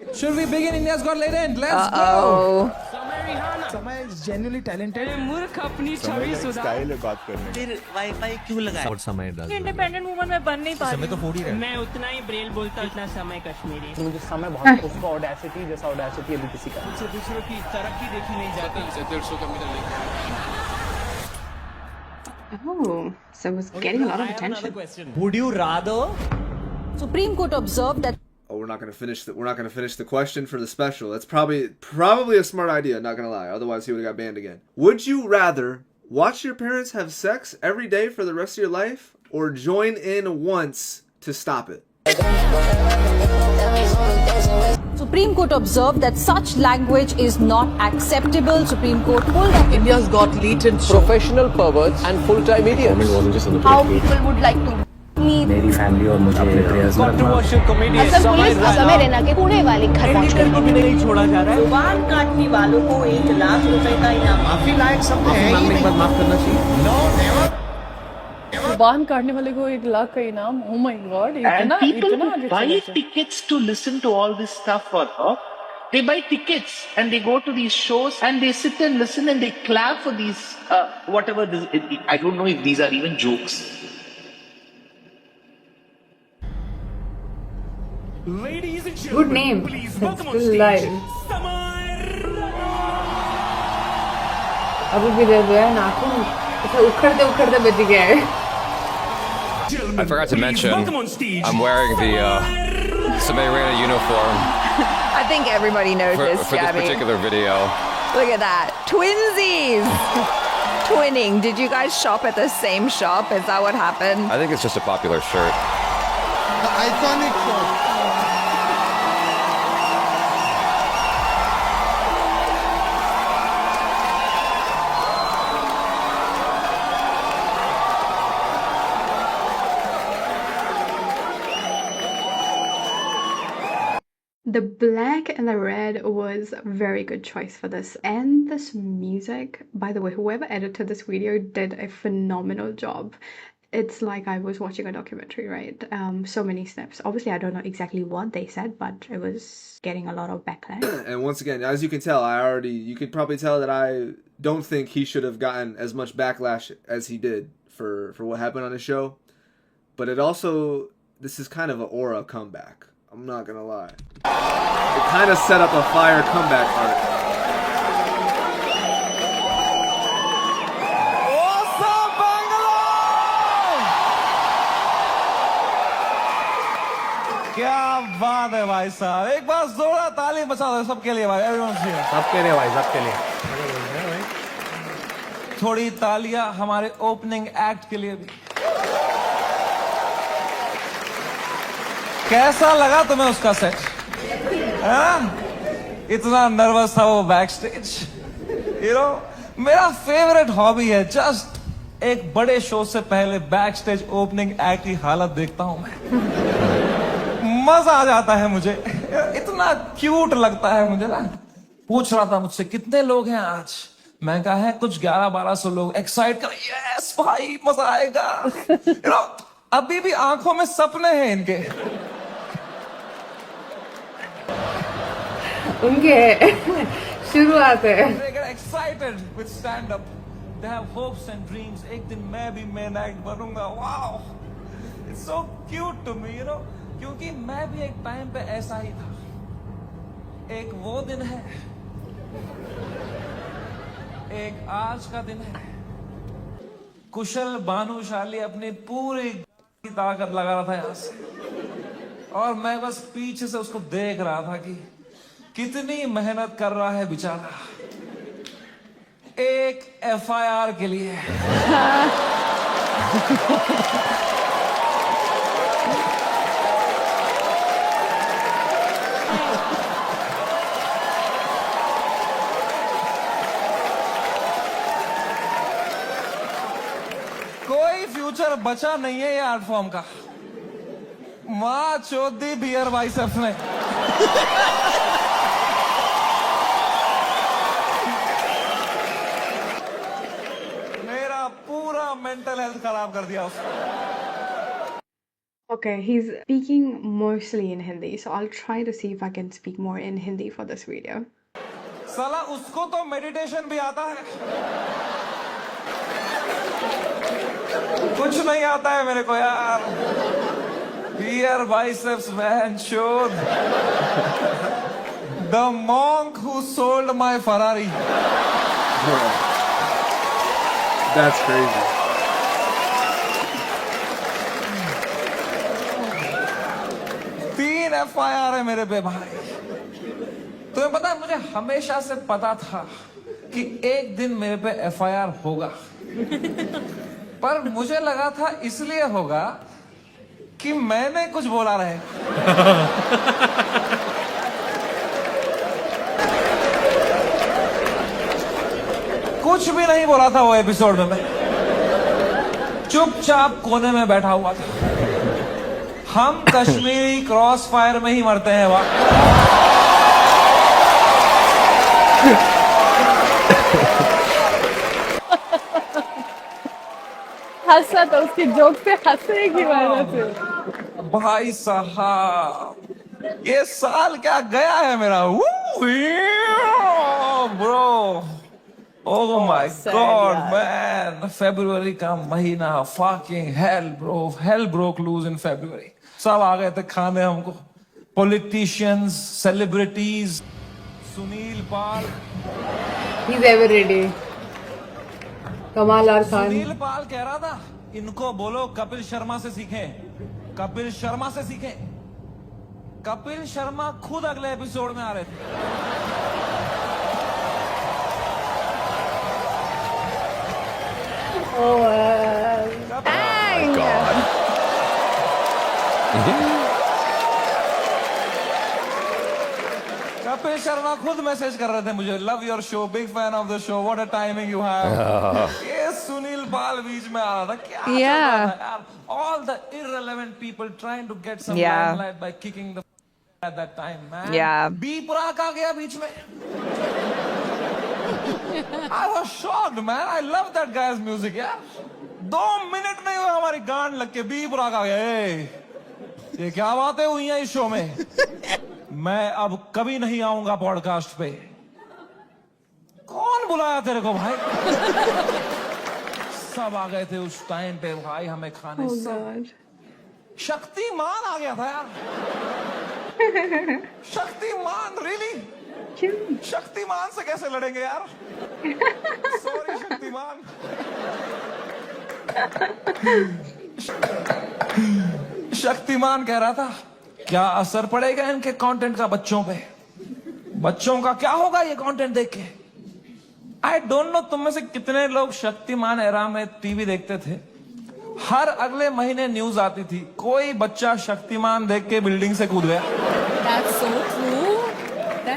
Should we begin India's Got Talent? Let's go. समय is genuinely talented. मूर्ख अपनी छवि सुधार। स्टाइल है बात करने की। फिर वाईफाई क्यों लगाया? और समय डाल इंडिपेंडेंट वुमन में बन नहीं पा रही समय तो फोड़ ही रहा है। मैं उतना ही ब्रेल बोलता उतना समय कश्मीरी। मुझे समय बहुत उसका ऑडेसिटी जैसा ऑडेसिटी अभी किसी का से दूसरों की तरक्की देखी नहीं जाती। Oh, so it was getting a lot of attention. Would you rather? Supreme Court observed that Oh, we're not gonna finish the question for the special. That's probably a smart idea, not gonna lie. Otherwise he would have got banned again. Would you rather watch your parents have sex every day for the rest of your life, or join in once to stop it? Supreme Court observed that such language is not acceptable. Supreme Court pulled up India's got latent Professional perverts and full-time idiots. How people would like to meet. मेरी family और मुझे prayers में Controversial comedian असल police असमय रहना के पुणे वाले घर पहुंच गई। को भी नहीं छोड़ा जा रहा है। जुबान काटने वालों को 1 लाख रुपए का इनाम। माफी लायक शब्द है ही नहीं। माफ करना चाहिए। जुबान काटने वाले को 1 लाख का इनाम। Oh my God, इतना इतना buy tickets to listen to all this stuff for her. They buy tickets and they go to these shows and they sit and listen and they clap for these whatever this, I don't know if these are even jokes. Ladies and Good gentlemen, name. please It's welcome on still stage live. Samar. अभी भी दे दो है नाखून ऐसा उखड़ते उखड़ते बच गया है। Gentlemen, I forgot to please mention, welcome on stage I'm wearing the Samarina uniform I think everybody knows for this, this Gabby. particular video. Look at that. Twinsies. Twinning. Did you guys shop at the same shop? Is that what happened? I think it's just a popular shirt. Iconic shot. The black and the red was a very good choice for this. And this music, by the way, whoever edited this video did a phenomenal job. It's like I was watching a documentary, right? So many snips. Obviously, I don't know exactly what they said, but it was getting a lot of backlash. And once again, as you can tell, you could probably tell that I don't think he should have gotten as much backlash as he did for what happened on his show. But this is kind of an aura comeback. I'm not gonna lie. It kind of set up a fire comeback arc. क्या बात है भाई साहब, एक बार जोरदार ताली बजा दो सबके लिए भाई, everyone here. सबके लिए भाई सबके लिए। थोड़ी तालियां हमारे ओपनिंग एक्ट के लिए भी। कैसा लगा तुम्हें उसका सेट? इतना नर्वस था वो बैक स्टेज। मेरा फेवरेट हॉबी है जस्ट एक बड़े शो से पहले बैक स्टेज ओपनिंग एक्ट की हालत देखता हूं मैं। मजा आ जाता है मुझे, इतना क्यूट लगता है मुझे ना। पूछ रहा था मुझसे कितने लोग हैं आज, मैं कहा है कुछ 1100-1200 लोग। एक्साइट कर, यस भाई मजा आएगा। अभी भी आंखों में सपने हैं इनके। उनके शुरुआत है। They get excited with stand up. They have hopes and dreams. एक दिन मैं भी main act बनूंगा। Wow, it's so cute to me, क्योंकि मैं भी एक टाइम पे ऐसा ही था। एक वो दिन है, एक आज का दिन है। कुशल भानुशाली अपनी पूरी ताकत लगा रहा था यहाँ से, और मैं बस पीछे से उसको देख रहा था कि कितनी मेहनत कर रहा है बेचारा एक FIR के लिए। कोई फ्यूचर बचा नहीं है ये आर्ट फॉर्म का। माँ चौधी बियर बाइसेप्स ने। मेरा पूरा मेंटल हेल्थ खराब कर दिया उसने। Okay, he's speaking mostly in Hindi, so I'll try to see if I can speak more in Hindi for this video. साला उसको तो मेडिटेशन भी आता है, कुछ नहीं आता है मेरे को यार. Here biceps man showed. The monk who sold my Ferrari. That's crazy. तीन FIR है मेरे पे भाई. तुम्हें पता है, मुझे हमेशा से पता था कि एक दिन मेरे पे FIR होगा, पर मुझे लगा था इसलिए होगा कि मैंने कुछ बोला रहे. कुछ भी नहीं बोला था वो एपिसोड में. मैं चुपचाप कोने में बैठा हुआ था. हम कश्मीरी क्रॉस फायर में ही मरते हैं वाह. हंसा तो उसकी जोक पे हंसे की वजह से. भाई साहब, ये साल क्या गया है मेरा. Bro, oh my god man. फरवरी का महीना, fucking hell bro. Hell broke loose in February. सब आ गए थे खाने हमको. Politicians, celebrities, Sunil Pal. He's ever ready. कमाल और खान. सुनील पाल कह रहा था इनको बोलो कपिल शर्मा से सीखें, कपिल शर्मा से सीखें. कपिल शर्मा खुद अगले एपिसोड में आ रहे थे. Oh, कपिल शर्मा खुद मैसेज कर रहे थे मुझे, love your show, big fan of the show, what a timing you have. ये सुनील पाल बीच में आ रहा था. क्या चल रहा था यार. All the irrelevant people trying to get some limelight by kicking the at that time man. B Praak आ गया बीच में. I was shocked man. I love that guy's music यार. 2 मिनट नहीं हुए हमारी गांड लग के बी पुराक आ गया. ये क्या बातें हुई हैं इस शो में. मैं अब कभी नहीं आऊंगा पॉडकास्ट पे. कौन बुलाया तेरे को भाई. सब आ गए थे उस टाइम पे भाई हमें खाने. शक्तिमान आ गया था यार. शक्तिमान रियली. शक्तिमान से कैसे लड़ेंगे यार. सॉरी शक्तिमान. शक्तिमान कह रहा था क्या असर पड़ेगा इनके कंटेंट का बच्चों पे. बच्चों का क्या होगा ये कंटेंट देख के. आई डोंट नो तुम में से कितने लोग शक्तिमान एरा में टीवी देखते थे. हर अगले महीने न्यूज आती थी कोई बच्चा शक्तिमान देख के बिल्डिंग से कूद गया. That's so true.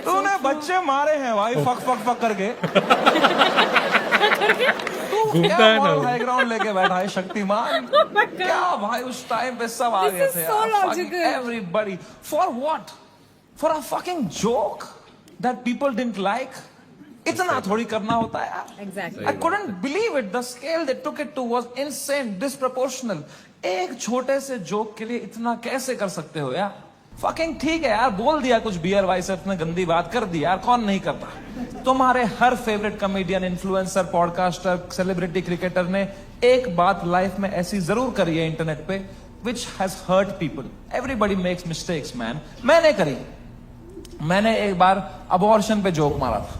तूने बच्चे मारे हैं भाई फक फक फक करके. क्या हाई ग्राउंड लेके बैठा है शक्तिमान. क्या भाई उस टाइम पे सब आ गए थे. Everybody for what. For a fucking joke that people didn't like. इतना थोड़ी करना होता है यार. Exactly. I couldn't believe it. The scale they took it to was insane, disproportional. एक छोटे से जोक के लिए इतना कैसे कर सकते हो यार. फकिंग ठीक है यार, बोल दिया कुछ बियर वाइसेप ने गंदी बात कर दी यार. कौन नहीं करता. तुम्हारे हर favourite comedian, influencer, podcaster, celebrity, cricketer ने एक बात लाइफ में ऐसी जरूर करी है इंटरनेट पे which has hurt people. Everybody makes mistakes man. मैंने करी. मैंने एक बार अबॉर्शन पे जोक मारा था.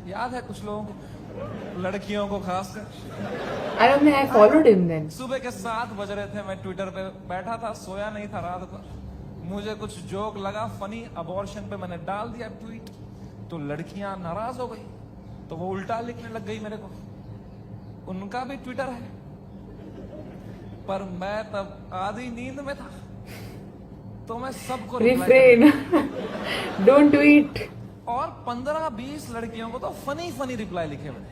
याद है कुछ लोगों को, लड़कियों को खासकर. I don't think I followed him then. सुबह के 7 बज रहे थे, मैं ट्विटर पे बैठा था, सोया नहीं था रात को. मुझे कुछ जोक लगा फनी अबॉर्शन पे, मैंने डाल दिया ट्वीट. तो लड़कियां नाराज हो गई, तो वो उल्टा लिखने लग गई मेरे को. उनका भी ट्विटर है, पर मैं तब आधी नींद में था, तो मैं सबको Refrain. Don't tweet. और 15-20 लड़कियों को तो फनी फनी रिप्लाई लिखे मैंने.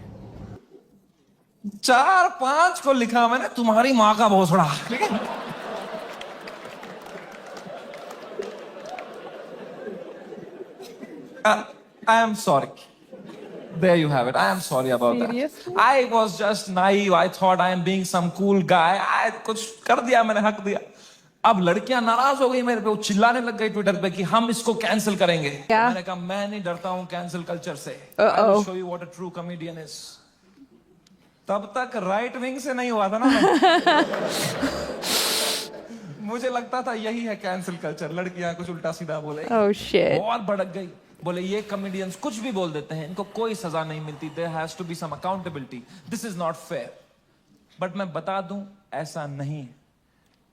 4-5 को लिखा मैंने तुम्हारी माँ का भोसड़ा. ठीक है. I am sorry. There you have it. I am sorry about that. I was just naive. I thought I am being some cool guy. I कुछ कर दिया, मैंने हक दिया. अब लड़कियां नाराज हो गई मेरे पे, वो चिल्लाने लग गई ट्विटर पे कि हम इसको कैंसिल करेंगे. मैंने कहा मैं नहीं डरता हूँ कैंसिल कल्चर से. I will show you what a true comedian is. तब तक राइट विंग से नहीं हुआ था ना मैं. मुझे लगता था यही है कैंसिल कल्चर, लड़कियां कुछ उल्टा सीधा बोले. Oh shit. बहुत भड़क गई. बोले ये कॉमेडियंस कुछ भी बोल देते हैं, इनको कोई सजा नहीं मिलती. There has to be some accountability. This is not fair. But मैं बता दूं ऐसा नहीं.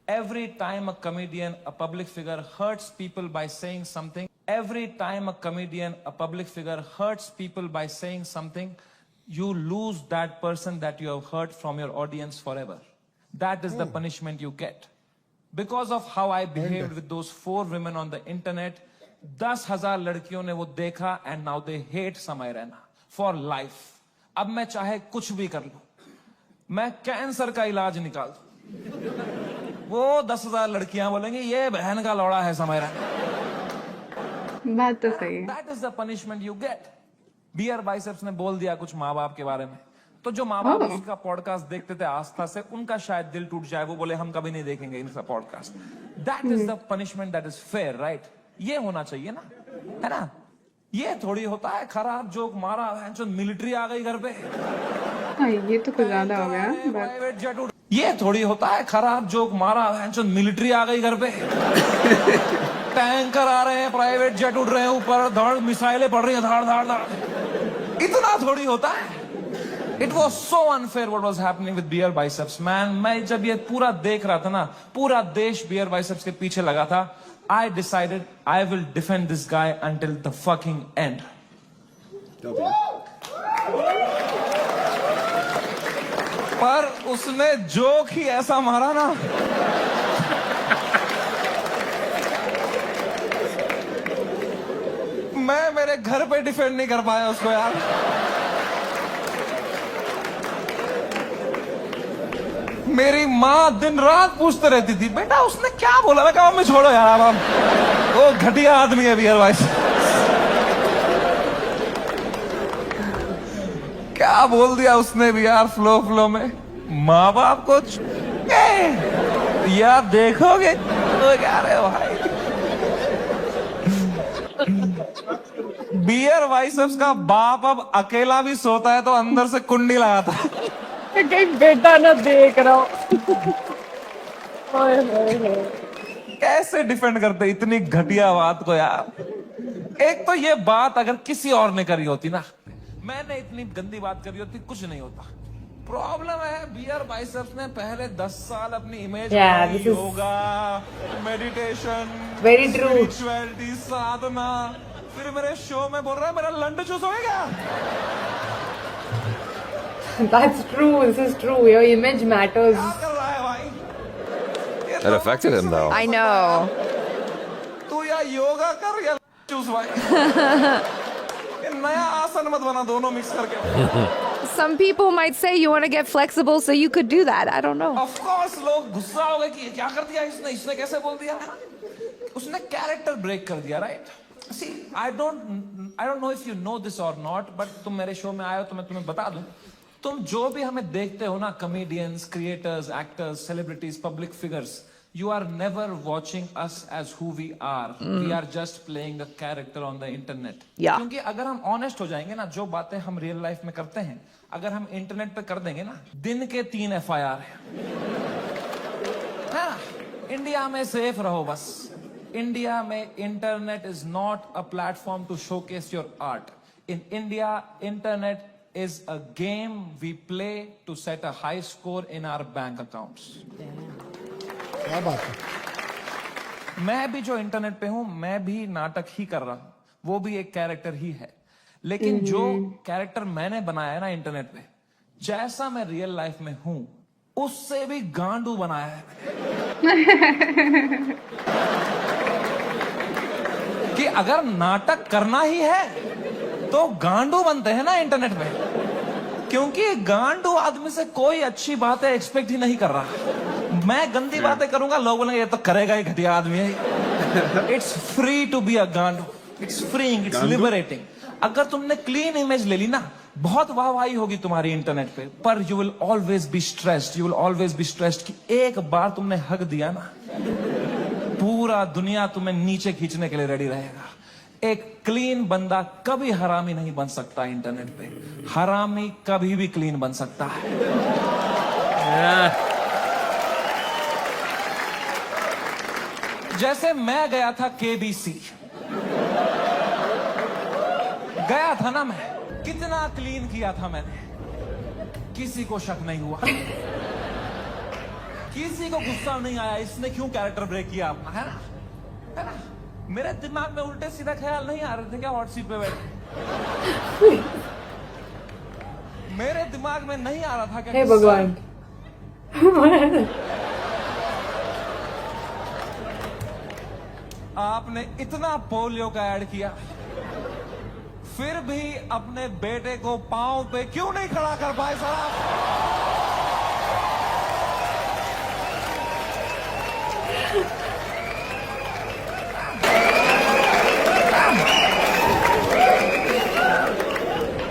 Every time a comedian, a public figure hurts people by saying something, every time a comedian, a public figure hurts people by saying something, you lose that person that you have hurt from your audience forever. That is the punishment you get. Because of how I behaved with those 4 women on the internet, 10,000 लड़कियों ने वो देखा and now they hate समय Raina for life. अब मैं चाहे कुछ भी कर लूं, मैं कैंसर का इलाज निकाल दूं, वो 10,000 लड़कियां बोलेंगी ये बहन का लौड़ा है समय रैना. बात तो सही है. That is the punishment you get. Beer Biceps ने बोल दिया कुछ माँ बाप के बारे में, तो जो माँ बाप उसका पॉडकास्ट देखते थे आस्था से, उनका शायद दिल टूट जाए. वो बोले हम कभी नहीं देखेंगे इनका podcast. That is the punishment that is fair, right? ये होना चाहिए ना, है ना? ये थोड़ी होता है खराब जोक मारा जो मिलिट्री आ गई घर पे. ये तो कुछ ज्यादा हो गया. प्राइवेट जेट उड़. ये थोड़ी होता है खराब जोक मारा जो मिलिट्री आ गई घर पे. टैंकर आ रहे हैं, प्राइवेट जेट उड़ रहे हैं ऊपर, धड़ मिसाइलें पड़ रही हैं, धाड़ धाड़ धाड़. इतना थोड़ी होता है. It was so unfair what was happening with beer biceps, man. मैं जब ये पूरा देख रहा था ना, पूरा देश beer biceps के पीछे लगा था. I decided I will defend this guy until the fucking end. पर उसने जोक ही ऐसा मारा ना, मैं मेरे घर पे डिफेंड नहीं कर पाया उसको यार. मेरी माँ दिन रात पूछते रहती थी बेटा उसने क्या बोला. मैं कहा मम्मी छोड़ो यार, अब वो घटिया आदमी है बियर भाई. क्या बोल दिया उसने भी यार फ्लो में. माँ बाप को यार देखोगे तो क्या रहे भाई. बियर बाइसेप्स का बाप अब अकेला भी सोता है तो अंदर से कुंडी लगाता है. कहीं बेटा ना देख रहा हूँ. कैसे डिफेंड करते इतनी घटिया बात को यार. एक तो ये बात अगर किसी और ने करी होती ना, मैंने इतनी गंदी बात करी होती, कुछ नहीं होता. प्रॉब्लम है बियर बाइसेप्स ने पहले 10 साल अपनी image yoga, meditation, very true, spirituality, sadhana, फिर मेरे शो में बोल रहा है मेरा लंड चूस हो गया. That's true. This is true. Your image matters. It affected him though. I know. तू या योगा कर या चूस भाई. नया आसन मत बना, दोनों मिक्स करके. Some people might say you want to get flexible, so you could do that. I don't know. Of course, लोग गुस्सा हो गए कि क्या कर दिया इसने कैसे बोल दिया. उसने कैरेक्टर ब्रेक कर दिया, right? See, I don't know if you know this or not, but तुम मेरे शो में आए हो तो मैं तुम्हें बता दूं. तुम जो भी हमें देखते हो ना, comedians, creators, actors, celebrities, public figures, you are never watching us as who we are. We are just playing a character on the internet. क्योंकि अगर हम honest हो जाएंगे ना, जो बातें हम real life में करते हैं, अगर हम internet पे कर देंगे ना, दिन के 3 FIR है. इंडिया में सेफ रहो बस. इंडिया में internet is not a platform to showcase your art. In India, internet is a game we play to set a high score in our bank accounts. क्या बात है. मैं भी जो इंटरनेट पे हूं, मैं भी नाटक ही कर रहा हूं, वो भी एक कैरेक्टर ही है. लेकिन जो कैरेक्टर मैंने बनाया है ना इंटरनेट पे, जैसा मैं रियल लाइफ में हूं उससे भी गांडू बनाया है कि अगर नाटक करना ही है तो गांडू बनते हैं ना इंटरनेट पे. क्योंकि गांडू आदमी से कोई अच्छी बातें एक्सपेक्ट ही नहीं कर रहा. मैं गंदी बातें करूंगा, लोग बोलेंगे ये तो करेगा ही, घटिया आदमी है. It's free to be a गांडू. It's freeing, it's liberating. अगर तुमने क्लीन इमेज ले ली ना, बहुत वाहवाही होगी तुम्हारी इंटरनेट पे, पर you will always be stressed कि एक बार तुमने हक दिया ना, पूरा दुनिया तुम्हें नीचे खींचने के लिए रेडी रहेगा। एक क्लीन बंदा कभी हरामी नहीं बन सकता इंटरनेट पे, हरामी कभी भी क्लीन बन सकता है। जैसे मैं गया था KBC, गया था ना मैं, कितना क्लीन किया था मैंने, किसी को शक नहीं हुआ, किसी को गुस्सा नहीं आया इसने क्यों कैरेक्टर ब्रेक किया अपना, है ना? मेरे दिमाग में उल्टे सीधा ख्याल नहीं आ रहे थे क्या हॉट सीट पे बैठे? मेरे दिमाग में नहीं आ रहा था क्या? हे भगवान, आपने इतना पोलियो का ऐड किया, फिर भी अपने बेटे को पांव पे क्यों नहीं खड़ा कर पाए साहब?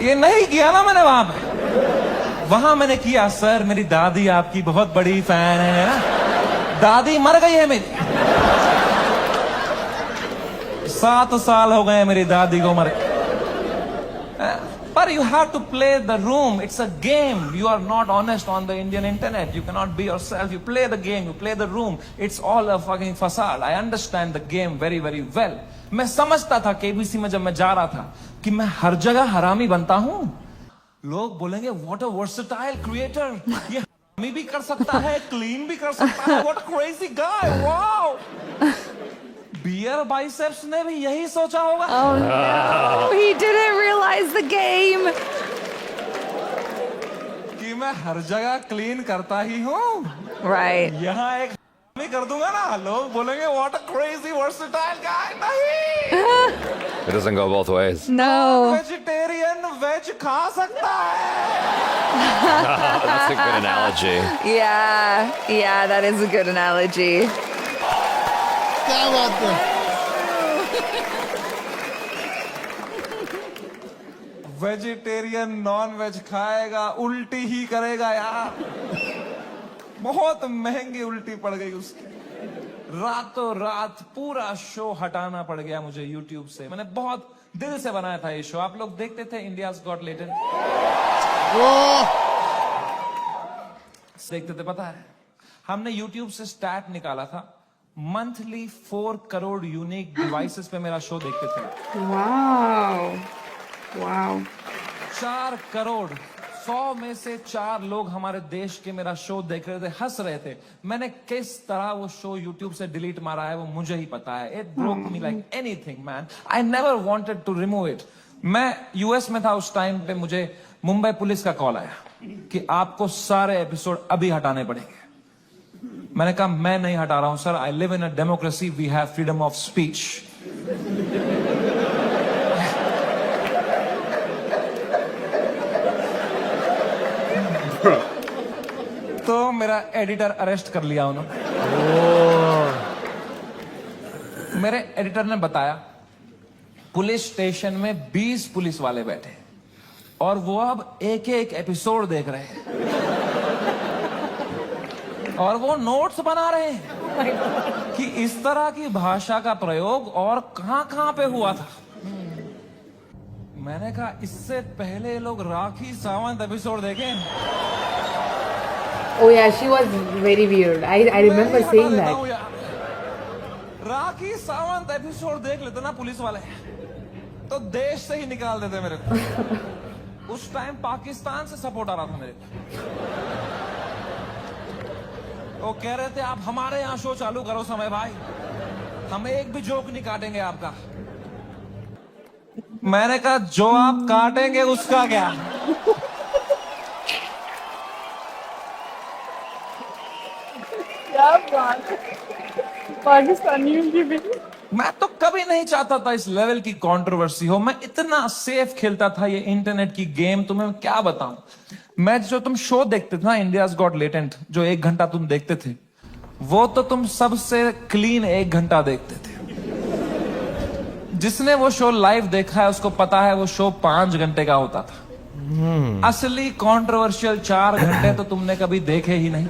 ये नहीं किया ना मैंने वहां मैंने किया, सर मेरी दादी आपकी बहुत बड़ी फैन है ना, दादी मर गई है मेरी, 7 साल हो गए मेरी दादी को मरे। But you have to play the room. It's a game. You are not honest on the Indian internet. You cannot be yourself. You play the game. You play the room. It's all a fucking facade. I understand the game very, very well. मैं समझता था KBC में जब मैं जा रहा था कि मैं हर जगह हरामी बनता हूँ। लोग बोलेंगे what a versatile creator. ये हरामी भी कर सकता है, clean भी कर सकता है. What a crazy guy. Wow. Beer Biceps ने भी यही सोचा होगा। Oh no, he didn't realize the game. कि मैं हर जगह क्लीन करता ही हूँ। Right. यहाँ एक भी कर दूंगा ना, लोग बोलेंगे what a crazy versatile guy. नहीं। It doesn't go both ways. No. Vegetarian veg खा सकता है। That's a good analogy. Yeah, that is a good analogy. क्या बात है? वेजिटेरियन नॉन वेज खाएगा, उल्टी ही करेगा यार। बहुत महंगी उल्टी पड़ गई उसकी, रातों रात पूरा शो हटाना पड़ गया मुझे YouTube से। मैंने बहुत दिल से बनाया था ये शो। आप लोग देखते थे इंडियाज गॉट लेटेंट? देखते थे, पता है हमने YouTube से स्टैट निकाला था, मंथली 4 करोड़ यूनिक डिवाइसेस पे मेरा शो देखते थे। वाओ वाओ, 4 करोड़, 100 में से 4 लोग हमारे देश के मेरा शो देख रहे थे, हंस रहे थे। मैंने किस तरह वो शो YouTube से डिलीट मारा है वो मुझे ही पता है। It broke me like anything man, I never wanted to remove it. मैं US में था उस टाइम पे, मुझे मुंबई पुलिस का कॉल आया कि आपको सारे एपिसोड अभी हटाने पड़ेंगे। मैंने कहा मैं नहीं हटा रहा हूं sir, I live in a democracy, we have freedom of speech. तो मेरा एडिटर अरेस्ट कर लिया उन्होंने। मेरे एडिटर ने बताया पुलिस स्टेशन में 20 पुलिस वाले बैठे और वो अब एक एक एपिसोड देख रहे हैं और वो नोट्स बना रहे हैं कि इस तरह की भाषा का प्रयोग और कहां पे हुआ था। मैंने कहा इससे पहले लोग राखी सावंत एपिसोड देखें। Oh yeah, she was very weird. I remember saying that. Rakhi Sawant episode देख लेते ना पुलिस वाले तो देश से ही निकाल देते मेरे को। उस टाइम पाकिस्तान से सपोर्ट आ रहा था मेरे को। वो कह रहे थे आप हमारे यहाँ शो चालू करो समय भाई, हम एक भी जोक नहीं काटेंगे आपका। मैंने कहा जो आप काटेंगे उसका क्या। पाकिस्तानियों की भी। मैं तो कभी नहीं चाहता था इस लेवल की कंट्रोवर्सी हो। मैं इतना सेफ खेलता था ये इंटरनेट की गेम, तुम्हें क्या बताऊं। मैं जो तुम शो देखते थे ना इंडियाज गॉट लेटेंट, जो 1 घंटा तुम देखते थे, वो तो तुम सबसे क्लीन 1 घंटा देखते थे। जिसने वो शो लाइव देखा है उसको पता है वो शो 5 घंटे का होता था। असली कंट्रोवर्शियल 4 घंटे तो तुमने कभी देखे ही नहीं,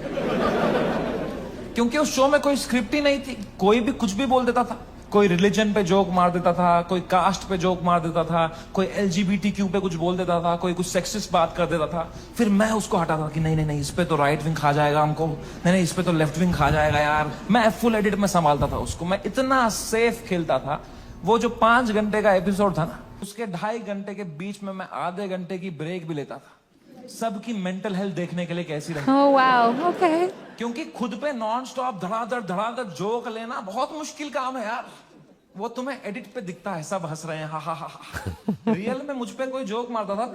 क्योंकि उस शो में कोई स्क्रिप्ट ही नहीं थी। कोई भी कुछ भी बोल देता था, कोई रिलीजन पे जोक मार देता था, कोई कास्ट पे जोक मार देता था, कोई LGBTQ पे कुछ बोल देता था, कोई कुछ सेक्सिस्ट बात कर देता था। फिर मैं उसको हटाता था कि नहीं नहीं नहीं, इस पे तो राइट विंग खा जाएगा हमको, नहीं नहीं इस पे तो लेफ्ट विंग खा जाएगा यार। मैं फुल एडिट में संभालता था उसको, मैं इतना सेफ खेलता था। वो जो 5 घंटे का एपिसोड था ना, उसके 2.5 घंटे के बीच में मैं आधे घंटे की ब्रेक भी लेता था, सबकी मेंटल हेल्थ देखने के लिए कैसी रही। Oh wow, okay. क्योंकि खुद पे नॉन स्टॉप धड़ाधड़ जोक लेना बहुत मुश्किल काम है यार। वो तुम्हें एडिट पे दिखता है, सब हंस रहे हैं, हा हा हा हा। रियल में मुझ पे कोई जोक मारता था,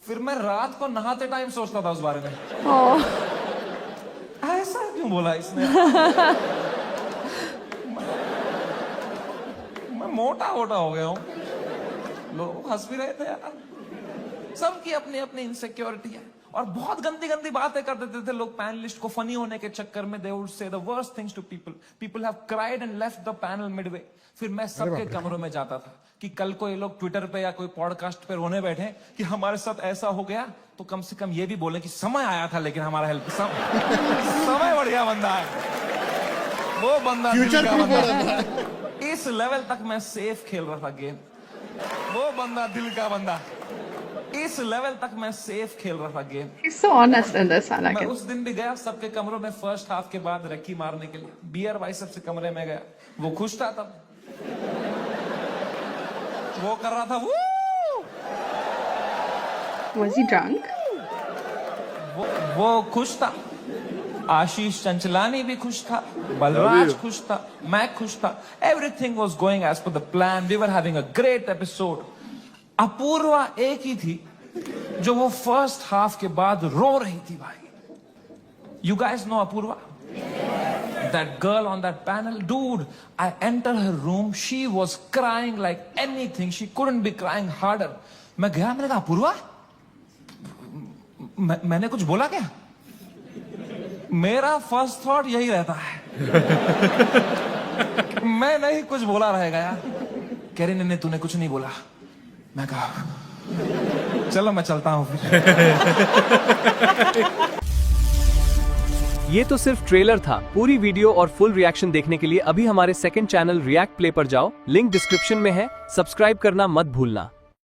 फिर मैं रात को नहाते टाइम सोचता था उस बारे में। Oh. ऐसा क्यों बोला इसने? मैं मोटा हो गया हूं, लोग हंस भी रहे थे यार। सबकी अपनी अपनी इनसिक्योरिटी है, और बहुत गंदी गंदी बातें कर देते थे लोग पैनलिस्ट को फनी होने के चक्कर में। They would say the worst things to people. People have cried and left the panel midway. फिर मैं सबके कमरों में जाता था कि कल को ये लोग ट्विटर पे या कोई पॉडकास्ट पे रोने बैठे कि हमारे साथ ऐसा हो गया, तो कम से कम ये भी बोले कि समय आया था लेकिन हमारा हेल्प समय बढ़िया बंदा है, वो बंदा फ्यूचर दिल का प्रूफ हो बंदा रहा है। इस लेवल तक मैं सेफ खेल रहा था गेम। वो बंदा दिल का बंदा, इस लेवल तक मैं सेफ खेल रहा था game. He's so honest in this, I like मैं it. उस दिन भी गया सबके कमरों में फर्स्ट हाफ के बाद रक्की मारने के लिए। बियर बाइसेप से कमरे में गया, वो खुश था तब, वो कर रहा था वो। Was he drunk? वो खुश था। आशीष चंचलानी भी खुश था, बलराज खुश था, मैं खुश था। Everything was going as per the plan. We were having a great episode. Apoorva एक ही थी जो वो फर्स्ट हाफ के बाद रो रही थी भाई। You guys know Apoorva? That girl on that panel, dude, I entered her room, she was crying like anything, she couldn't be crying harder. मैं गया, मैंने कहा अपूर्वा, मैंने कुछ बोला क्या? मेरा फर्स्ट थॉट यही रहता है, मैं नहीं कुछ बोला रहेगा यार। कह रही नहीं तूने कुछ नहीं बोला। मैं कहा चलो मैं चलता हूं फिर। ये तो सिर्फ ट्रेलर था। पूरी वीडियो और फुल रिएक्शन देखने के लिए अभी हमारे सेकंड चैनल रिएक्ट प्ले पर जाओ, लिंक डिस्क्रिप्शन में है। सब्सक्राइब करना मत भूलना।